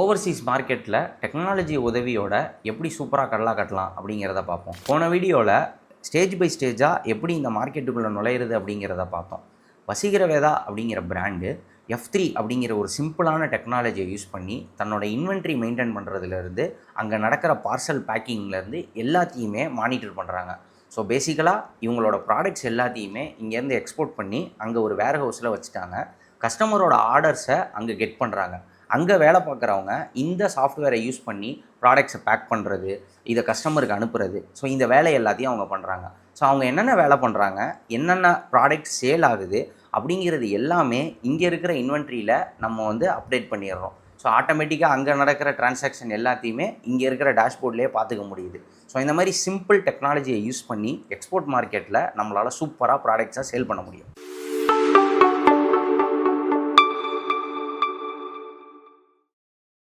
Overseas மார்க்கெட்டில் technology உதவியோட எப்படி சூப்பராக கடலா கட்டலாம் அப்படிங்கிறத பார்ப்போம். போன வீடியோவில் ஸ்டேஜ் பை ஸ்டேஜாக எப்படி இந்த மார்க்கெட்டுக்குள்ளே நுழையிறது அப்படிங்கிறத பார்த்தோம். வசீகரவேதா அப்படிங்கிற பிராண்டு F3 அப்படிங்கிற ஒரு சிம்பிளான டெக்னாலஜியை யூஸ் பண்ணி தன்னோட இன்வென்ட்ரி மெயின்டைன் பண்ணுறதுலேருந்து அங்கே நடக்கிற பார்சல் பேக்கிங்லேருந்து எல்லாத்தையுமே மானிட்டர் பண்ணுறாங்க. ஸோ பேசிக்கலாக இவங்களோட ப்ராடக்ட்ஸ் எல்லாத்தையுமே இங்கேருந்து எக்ஸ்போர்ட் பண்ணி அங்கே ஒரு வேர் ஹவுஸில் வச்சுட்டாங்க. கஸ்டமரோட ஆர்டர்ஸை அங்கே கெட் பண்ணுறாங்க. அங்கே வேலை பார்க்குறவங்க இந்த சாஃப்ட்வேரை யூஸ் பண்ணி ப்ராடக்ட்ஸை பேக் பண்ணுறது, இதை கஸ்டமருக்கு அனுப்புறது, ஸோ இந்த வேலை எல்லாத்தையும் அவங்க பண்ணுறாங்க. ஸோ அவங்க என்னென்ன வேலை பண்ணுறாங்க, என்னென்ன ப்ராடக்ட் சேல் ஆகுது அப்படிங்கிறது எல்லாமே இங்கே இருக்கிற இன்வென்ட்ரியில் நம்ம அப்டேட் பண்ணிடுறோம். ஸோ ஆட்டோமேட்டிக்காக அங்கே நடக்கிற டிரான்சாக்ஷன் எல்லாத்தையுமே இங்கே இருக்கிற டேஷ்போர்ட்லேயே பார்த்துக்க முடியுது. ஸோ இந்த மாதிரி சிம்பிள் டெக்னாலஜியை யூஸ் பண்ணி எக்ஸ்போர்ட் மார்க்கெட்டில் நம்மளால் சூப்பராக ப்ராடக்ட்ஸை சேல் பண்ண முடியும்.